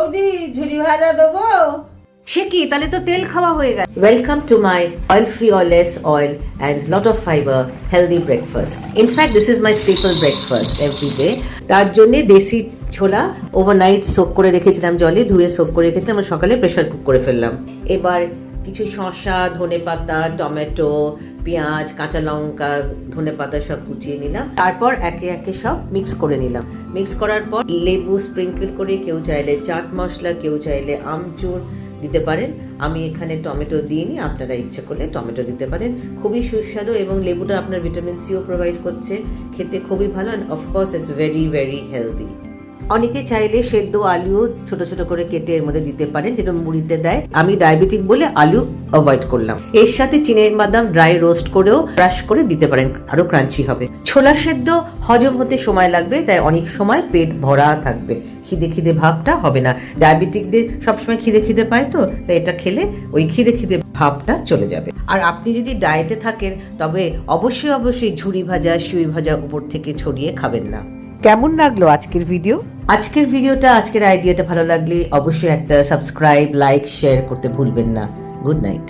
বৌদি ঝুরি ভাজা দেবো? সে কি, তাহলে তো তেল খাওয়া হয়ে গেল। Welcome to my oil free or less oil and lot of fiber healthy breakfast. In fact, this is my staple breakfast every day. তার জন্য দেশি ছোলা ওভারনাইট সোক করে রেখেছিলাম, জলে ধুয়ে সোক করে রেখেছিলাম, আর সকালে প্রেসার কুক করে ফেললাম। এবার কিছু শসা, ধনেপাতা, টমেটো, পেঁয়াজ, কাঁচা লঙ্কা, ধনেপাতা সব কুচিয়ে নিলাম। তারপর একে একে সব মিক্স করে নিলাম। মিক্স করার পর লেবু স্প্রিঙ্কেল করে, কেউ চাইলে চাট মশলা, কেউ চাইলে আমচুর দিতে পারেন। আমি এখানে টমেটো দিইনি, আপনারা ইচ্ছে করলে টমেটো দিতে পারেন। খুবই সুস্বাদু এবং লেবুটা আপনার ভিটামিন সিও প্রোভাইড করছে, খেতে খুবই ভালো। And of course it's very very healthy. অনেকে চাইলে সেদ্ধ আলুও ছোট ছোট করে কেটে এর মধ্যে দিতে পারেন, যেটা মুড়িতে দেয়। আমি ডায়াবেটিক বলে আলু অ্যাভয়েড করলাম। এর সাথে চিনেবাদাম ড্রাই রোস্ট করেও ক্রাশ করে দিতে পারেন, আরো ক্রাঞ্চি হবে। ছোলা সেদ্ধ হজম হতে সময় লাগবে, তাই অনেক সময় পেট ভরা থাকবে, খিদে খিদে ভাবটা হবে না। ডায়াবেটিকদের সবসময় খিদে খিদে পায়, তো তাই এটা খেলে ওই খিদে খিদে ভাবটা চলে যাবে। আর আপনি যদি ডায়েটে থাকেন তবে অবশ্যই অবশ্যই ঝুরি ভাজা, শিউই ভাজা উপর থেকে ছড়িয়ে খাবেন না। কেমন লাগলো আজকের ভিডিও? আজকের আইডিয়াটা ভালো লাগলে অবশ্যই একটা সাবস্ক্রাইব, লাইক, শেয়ার করতে ভুলবেন না। Good night.